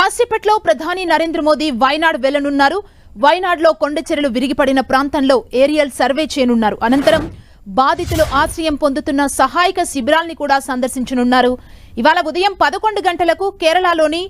కాసేపట్లో ప్రధాని నరేంద్ర మోదీ వైనాడ్ వెళ్లనున్నారు. వైనాడ్లో కొండచెరలు విరిగిపడిన ప్రాంతంలో ఏరియల్ సర్వే చేయనున్నారు. అనంతరం బాధితులు ఆశ్రయం పొందుతున్న సహాయక శిబిరాల్ని కూడా సందర్శించనున్నారు. ఇవాళ ఉదయం 11 గంటలకు కేరళలోని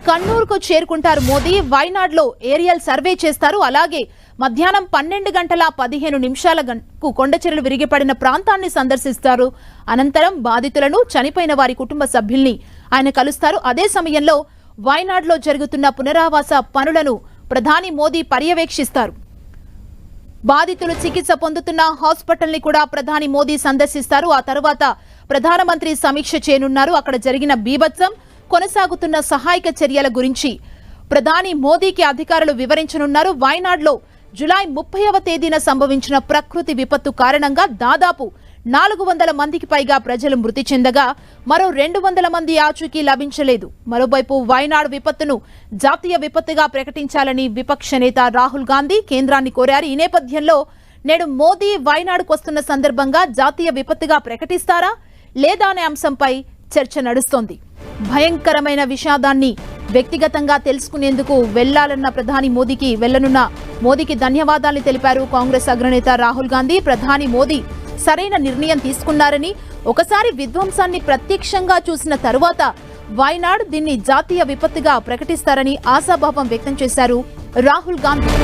కన్నూర్కు చేరుకుంటారు మోదీ. వైనాడ్లో ఏరియల్ సర్వే చేస్తారు. అలాగే మధ్యాహ్నం 12 గంటల 15 నిమిషాలకు కొండచెరలు విరిగిపడిన ప్రాంతాన్ని సందర్శిస్తారు. అనంతరం బాధితులను, చనిపోయిన వారి కుటుంబ సభ్యుల్ని ఆయన కలుస్తారు. అదే సమయంలో వైనాడ్లో జరుగుతున్న పునరావాస పనులను ప్రధాని మోదీ పర్యవేక్షిస్తారు. బాధితులు చికిత్స పొందుతున్న హాస్పిటల్ని కూడా ప్రధాని మోదీ సందర్శిస్తారు. ఆ తర్వాత ప్రధానమంత్రి సమీక్ష చేయనున్నారు. అక్కడ జరిగిన బీభత్సం, కొనసాగుతున్న సహాయక చర్యల గురించి ప్రధాని మోదీకి అధికారులు వివరించనున్నారు. వైనాడ్లో జూలై 30వ తేదీన సంభవించిన ప్రకృతి విపత్తు కారణంగా దాదాపు 400 మందికి పైగా ప్రజలు మృతి చెందగా మరో 200 మంది ఆచూకీ లభించలేదు. మరోవైపు వైనాడ్ విపత్తును జాతీయ విపత్తుగా ప్రకటించాలని విపక్ష నేత రాహుల్ గాంధీ కేంద్రాన్ని కోరారు. ఈ నేపథ్యంలో నేడు మోదీ వైనాడ్కు వస్తున్న సందర్భంగా జాతీయ విపత్తుగా ప్రకటిస్తారా లేదా అనే అంశంపై చర్చ నడుస్తోంది. భయంకరమైన విషాదాన్ని వ్యక్తిగతంగా తెలుసుకునేందుకు వెళ్లాలన్న ప్రధాని మోదీకి ధన్యవాదాలు తెలిపారు కాంగ్రెస్ అగ్రనేత రాహుల్ గాంధీ. ప్రధాని మోదీ సరైన నిర్ణయం తీసుకున్నారని, ఒకసారి విధ్వంసాన్ని ప్రత్యక్షంగా చూసిన తరువాత వైనాడ్ దీన్ని జాతీయ విపత్తుగా ప్రకటిస్తారని ఆశాభావం వ్యక్తం చేశారు రాహుల్ గాంధీ.